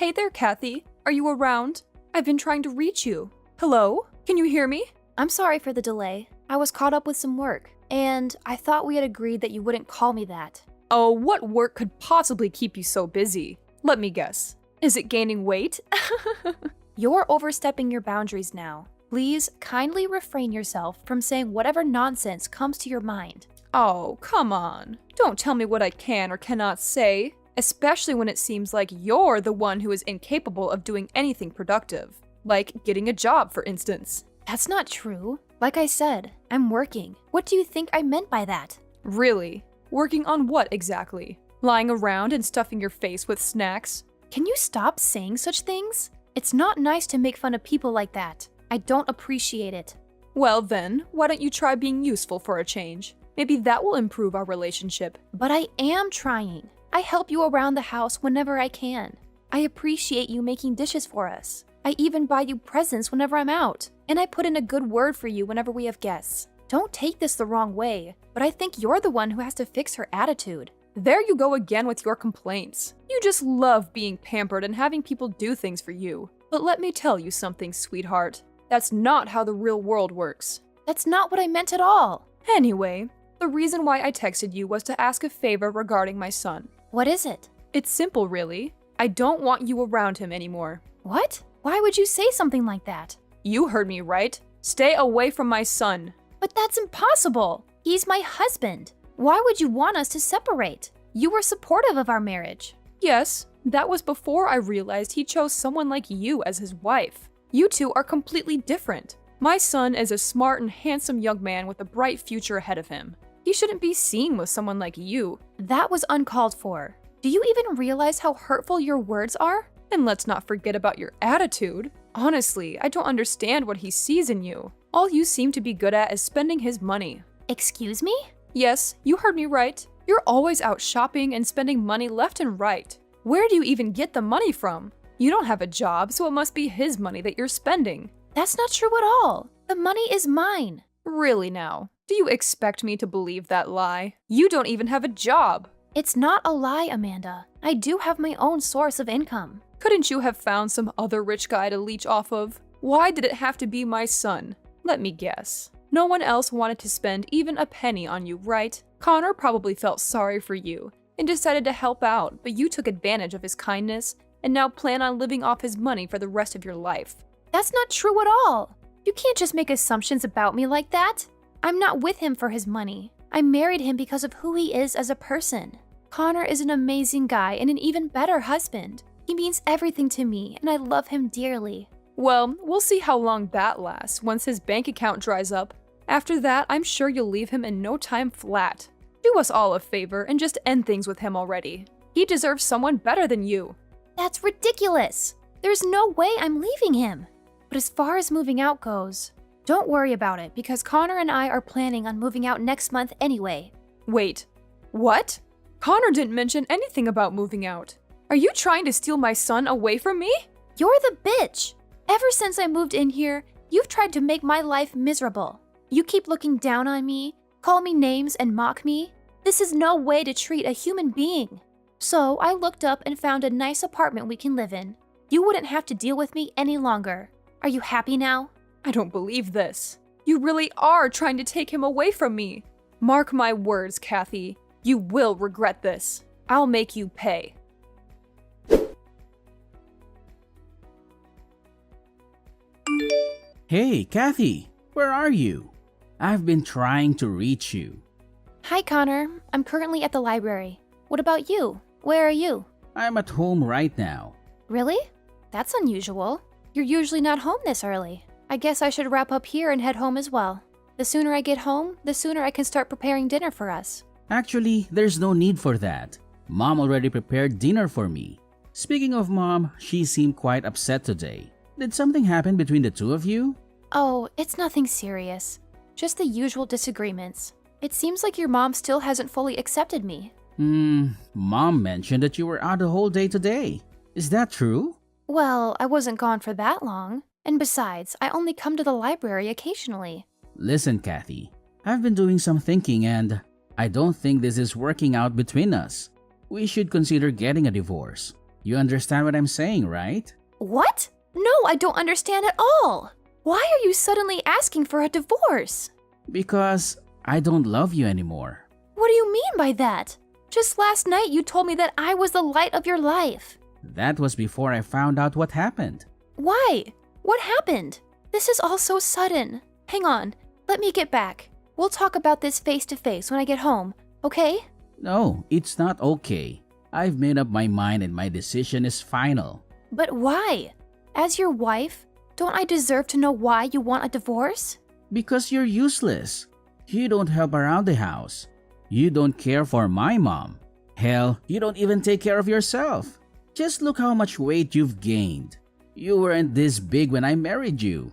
Hey there, Kathy. Are you around? I've been trying to reach you. Hello? Can you hear me? I'm sorry for the delay. I was caught up with some work, and I thought we had agreed that you wouldn't call me that. Oh, what work could possibly keep you so busy? Let me guess. Is it gaining weight? You're overstepping your boundaries now. Please kindly refrain yourself from saying whatever nonsense comes to your mind. Oh, come on. Don't tell me what I can or cannot say, especially when it seems like you're the one who is incapable of doing anything productive, like getting a job, for instance. That's not true. Like I said, I'm working. What do you think I meant by that? Really? Working on what exactly? Lying around and stuffing your face with snacks? Can you stop saying such things? It's not nice to make fun of people like that. I don't appreciate it. Well then, why don't you try being useful for a change? Maybe that will improve our relationship. But I am trying. I help you around the house whenever I can. I appreciate you making dishes for us. I even buy you presents whenever I'm out. And I put in a good word for you whenever we have guests. Don't take this the wrong way, but I think you're the one who has to fix her attitude. There you go again with your complaints. You just love being pampered and having people do things for you. But let me tell you something, sweetheart. That's not how the real world works. That's not what I meant at all. Anyway, the reason why I texted you was to ask a favor regarding my son. What is it? It's simple, really. I don't want you around him anymore. What? Why would you say something like that? You heard me right. Stay away from my son. But that's impossible. He's my husband. Why would you want us to separate? You were supportive of our marriage. Yes, that was before I realized he chose someone like you as his wife. You two are completely different. My son is a smart and handsome young man with a bright future ahead of him. He shouldn't be seen with someone like you. That was uncalled for. Do you even realize how hurtful your words are? And let's not forget about your attitude. Honestly, I don't understand what he sees in you. All you seem to be good at is spending his money. Excuse me? Yes, you heard me right. You're always out shopping and spending money left and right. Where do you even get the money from? You don't have a job, so it must be his money that you're spending. That's not true at all. The money is mine. Really now? Do you expect me to believe that lie? You don't even have a job. It's not a lie, Amanda. I do have my own source of income. Couldn't you have found some other rich guy to leech off of? Why did it have to be my son? Let me guess. No one else wanted to spend even a penny on you, right? Connor probably felt sorry for you and decided to help out, but you took advantage of his kindness and now plan on living off his money for the rest of your life. That's not true at all. You can't just make assumptions about me like that. I'm not with him for his money. I married him because of who he is as a person. Connor is an amazing guy and an even better husband. He means everything to me, and I love him dearly. Well, we'll see how long that lasts once his bank account dries up. After that, I'm sure you'll leave him in no time flat. Do us all a favor and just end things with him already. He deserves someone better than you. That's ridiculous. There's no way I'm leaving him. But as far as moving out goes, don't worry about it because Connor and I are planning on moving out next month anyway. Wait, what? Connor didn't mention anything about moving out. Are you trying to steal my son away from me? You're the bitch. Ever since I moved in here, you've tried to make my life miserable. You keep looking down on me, call me names, and mock me. This is no way to treat a human being. So I looked up and found a nice apartment we can live in. You wouldn't have to deal with me any longer. Are you happy now? I don't believe this. You really are trying to take him away from me. Mark my words, Kathy. You will regret this. I'll make you pay. Hey, Kathy, where are you? I've been trying to reach you. Hi, Connor. I'm currently at the library. What about you? Where are you? I'm at home right now. Really? That's unusual. You're usually not home this early. I guess I should wrap up here and head home as well. The sooner I get home, the sooner I can start preparing dinner for us. Actually, there's no need for that. Mom already prepared dinner for me. Speaking of Mom, she seemed quite upset today. Did something happen between the two of you? Oh, it's nothing serious. Just the usual disagreements. It seems like your mom still hasn't fully accepted me. Mom mentioned that you were out the whole day today. Is that true? Well, I wasn't gone for that long. And besides, I only come to the library occasionally. Listen, Kathy, I've been doing some thinking and I don't think this is working out between us. We should consider getting a divorce. You understand what I'm saying, right? What? No, I don't understand at all. Why are you suddenly asking for a divorce? Because I don't love you anymore. What do you mean by that? Just last night you told me that I was the light of your life. That was before I found out what happened. Why? What happened? This is all so sudden. Hang on, let me get back. We'll talk about this face to face when I get home, okay? No, it's not okay. I've made up my mind and my decision is final. But why? As your wife, don't I deserve to know why you want a divorce? Because you're useless. You don't help around the house. You don't care for my mom. Hell, you don't even take care of yourself. Just look how much weight you've gained. You weren't this big when I married you.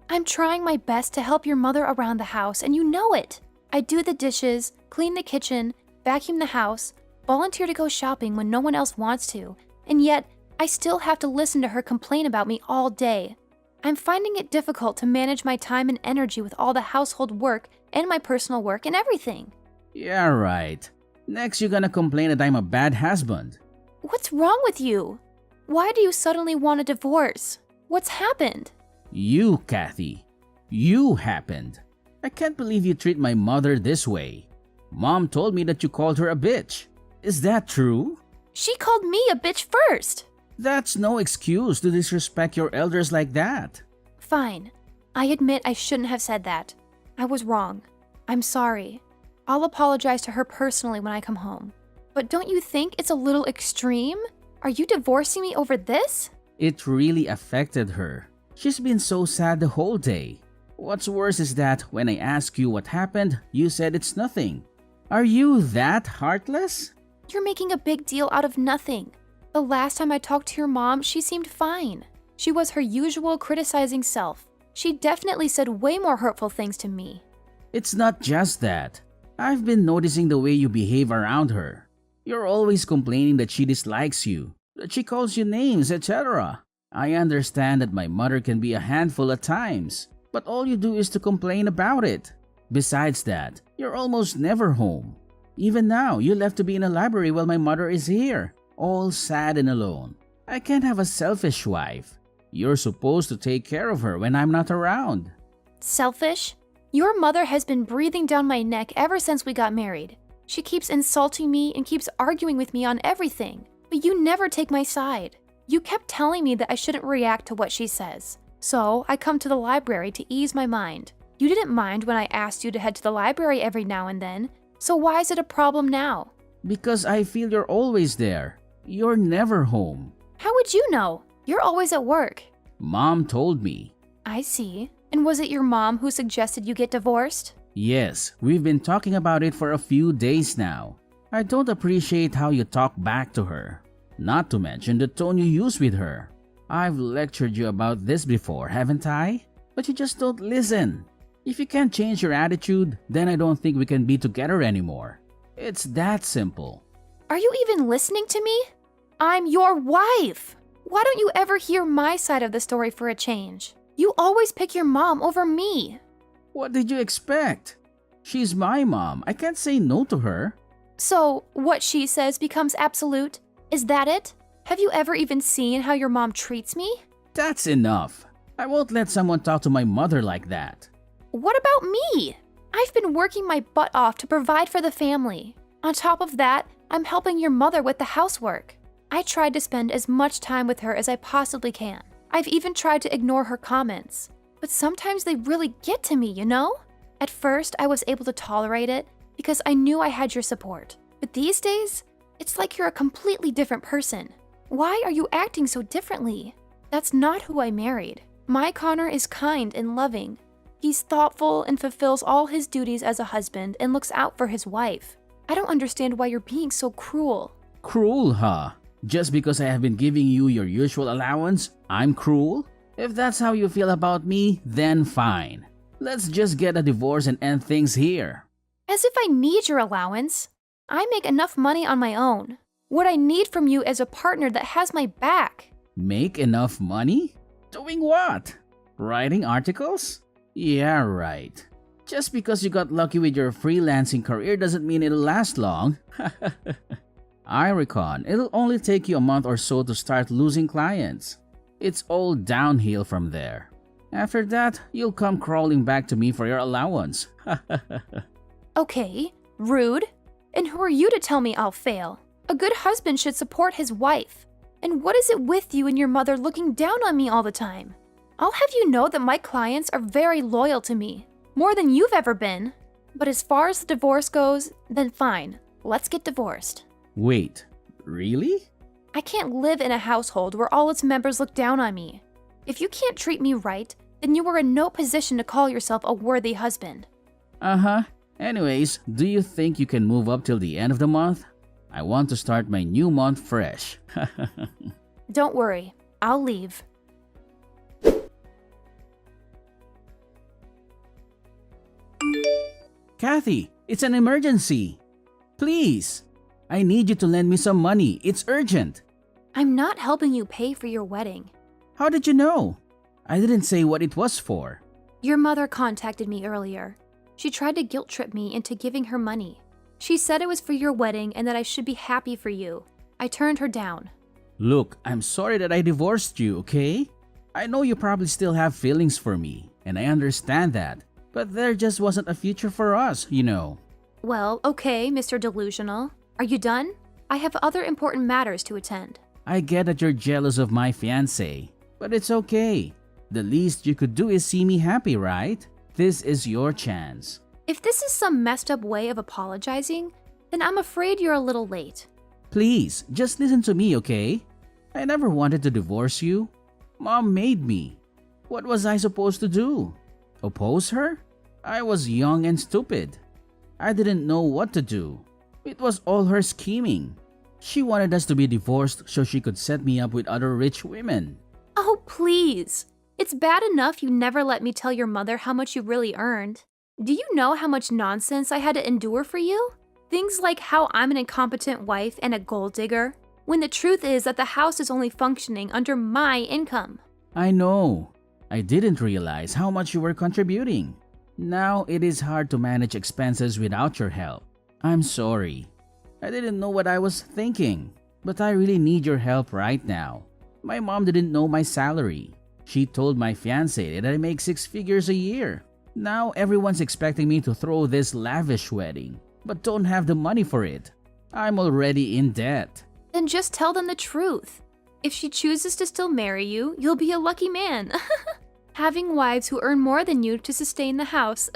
I'm trying my best to help your mother around the house, and you know it. I do the dishes, clean the kitchen, vacuum the house, volunteer to go shopping when no one else wants to, and yet I still have to listen to her complain about me all day. I'm finding it difficult to manage my time and energy with all the household work and my personal work and everything. Yeah, right. Next, you're gonna complain that I'm a bad husband. What's wrong with you? Why do you suddenly want a divorce? What's happened? You, Kathy. You happened. I can't believe you treat my mother this way. Mom told me that you called her a bitch. Is that true? She called me a bitch first. That's no excuse to disrespect your elders like that. Fine. I admit I shouldn't have said that. I was wrong. I'm sorry. I'll apologize to her personally when I come home. But don't you think it's a little extreme? Are you divorcing me over this? It really affected her. She's been so sad the whole day. What's worse is that when I asked you what happened, you said it's nothing. Are you that heartless? You're making a big deal out of nothing. The last time I talked to your mom, she seemed fine. She was her usual criticizing self. She definitely said way more hurtful things to me. It's not just that. I've been noticing the way you behave around her. You're always complaining that she dislikes you, that she calls you names, etc. I understand that my mother can be a handful at times, but all you do is to complain about it. Besides that, you're almost never home. Even now, you left to be in a library while my mother is here, all sad and alone. I can't have a selfish wife. You're supposed to take care of her when I'm not around. Selfish? Your mother has been breathing down my neck ever since we got married. She keeps insulting me and keeps arguing with me on everything. But you never take my side. You kept telling me that I shouldn't react to what she says. So I come to the library to ease my mind. You didn't mind when I asked you to head to the library every now and then. So why is it a problem now? Because I feel you're always there. You're never home. How would you know? You're always at work. Mom told me. I see. And was it your mom who suggested you get divorced? Yes, we've been talking about it for a few days now. I don't appreciate how you talk back to her. Not to mention the tone you use with her. I've lectured you about this before, haven't I? But you just don't listen. If you can't change your attitude, then I don't think we can be together anymore. It's that simple. Are you even listening to me? I'm your wife. Why don't you ever hear my side of the story for a change? You always pick your mom over me. What did you expect? She's my mom. I can't say no to her. So, what she says becomes absolute? Is that it? Have you ever even seen how your mom treats me? That's enough. I won't let someone talk to my mother like that. What about me? I've been working my butt off to provide for the family. On top of that, I'm helping your mother with the housework. I tried to spend as much time with her as I possibly can. I've even tried to ignore her comments. But sometimes they really get to me, you know? At first, I was able to tolerate it because I knew I had your support. But these days, it's like you're a completely different person. Why are you acting so differently? That's not who I married. My Connor is kind and loving. He's thoughtful and fulfills all his duties as a husband and looks out for his wife. I don't understand why you're being so cruel. Cruel, huh? Just because I have been giving you your usual allowance, I'm cruel? If that's how you feel about me, then fine. Let's just get a divorce and end things here. As if I need your allowance. I make enough money on my own. What I need from you is a partner that has my back. Make enough money? Doing what? Writing articles? Yeah, right. Just because you got lucky with your freelancing career doesn't mean it'll last long. I reckon it'll only take you a month or so to start losing clients. It's all downhill from there. After that, you'll come crawling back to me for your allowance. Okay, rude. And who are you to tell me I'll fail? A good husband should support his wife. And what is it with you and your mother looking down on me all the time? I'll have you know that my clients are very loyal to me, more than you've ever been. But as far as the divorce goes, then fine, let's get divorced. Wait, really? I can't live in a household where all its members look down on me. If you can't treat me right, then you are in no position to call yourself a worthy husband. Uh-huh. Anyways, do you think you can move up till the end of the month? I want to start my new month fresh. Don't worry, I'll leave. Kathy, it's an emergency. Please, I need you to lend me some money. It's urgent. I'm not helping you pay for your wedding. How did you know? I didn't say what it was for. Your mother contacted me earlier. She tried to guilt trip me into giving her money. She said it was for your wedding and that I should be happy for you. I turned her down. Look, I'm sorry that I divorced you, okay? I know you probably still have feelings for me, and I understand that. But there just wasn't a future for us, you know. Well, okay, Mr. Delusional. Are you done? I have other important matters to attend. I get that you're jealous of my fiancé, but it's okay. The least you could do is see me happy, right? This is your chance. If this is some messed up way of apologizing, then I'm afraid you're a little late. Please, just listen to me, okay? I never wanted to divorce you. Mom made me. What was I supposed to do? Oppose her? I was young and stupid. I didn't know what to do. It was all her scheming. She wanted us to be divorced so she could set me up with other rich women. Oh, please. It's bad enough you never let me tell your mother how much you really earned. Do you know how much nonsense I had to endure for you? Things like how I'm an incompetent wife and a gold digger, when the truth is that the house is only functioning under my income. I know. I didn't realize how much you were contributing. Now it is hard to manage expenses without your help. I'm sorry. I didn't know what I was thinking, but I really need your help right now. My mom didn't know my salary. She told my fiancé that I make 6 figures a year. Now everyone's expecting me to throw this lavish wedding, but don't have the money for it. I'm already in debt. Then just tell them the truth. If she chooses to still marry you, you'll be a lucky man. Having wives who earn more than you to sustain the house.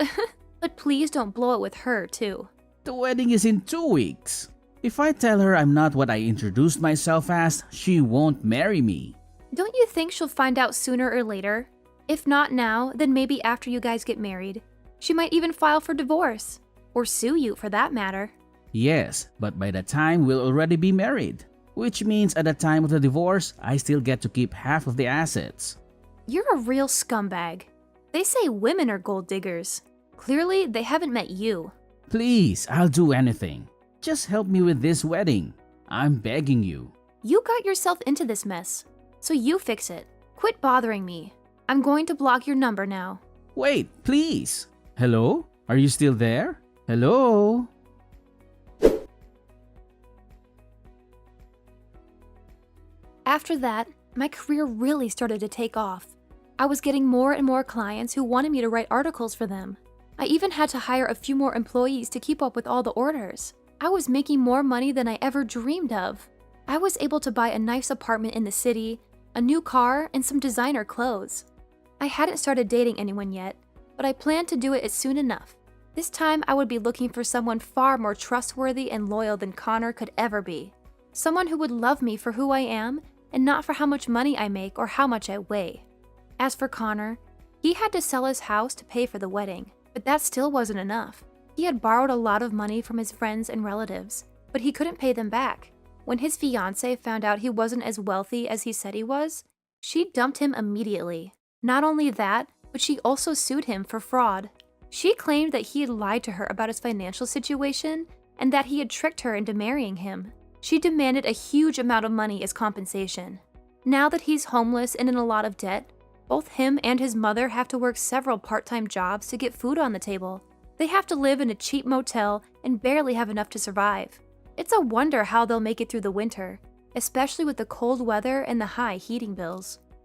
But please don't blow it with her, too. The wedding is in 2 weeks. If I tell her I'm not what I introduced myself as, she won't marry me. Don't you think she'll find out sooner or later? If not now, then maybe after you guys get married. She might even file for divorce. Or sue you, for that matter. Yes, but by the time we'll already be married. Which means at the time of the divorce, I still get to keep half of the assets. You're a real scumbag. They say women are gold diggers. Clearly, they haven't met you. Please, I'll do anything. Just help me with this wedding. I'm begging you. You got yourself into this mess, so you fix it. Quit bothering me. I'm going to block your number now. Wait, please. Hello? Are you still there? Hello? After that, my career really started to take off. I was getting more and more clients who wanted me to write articles for them. I even had to hire a few more employees to keep up with all the orders. I was making more money than I ever dreamed of. I was able to buy a nice apartment in the city, a new car, and some designer clothes. I hadn't started dating anyone yet, but I planned to do it as soon enough. This time I would be looking for someone far more trustworthy and loyal than Connor could ever be. Someone who would love me for who I am and not for how much money I make or how much I weigh. As for Connor, he had to sell his house to pay for the wedding, but that still wasn't enough. He had borrowed a lot of money from his friends and relatives, but he couldn't pay them back. When his fiancée found out he wasn't as wealthy as he said he was, she dumped him immediately. Not only that, but she also sued him for fraud. She claimed that he had lied to her about his financial situation and that he had tricked her into marrying him. She demanded a huge amount of money as compensation. Now that he's homeless and in a lot of debt, both him and his mother have to work several part-time jobs to get food on the table. They have to live in a cheap motel and barely have enough to survive. It's a wonder how they'll make it through the winter, especially with the cold weather and the high heating bills.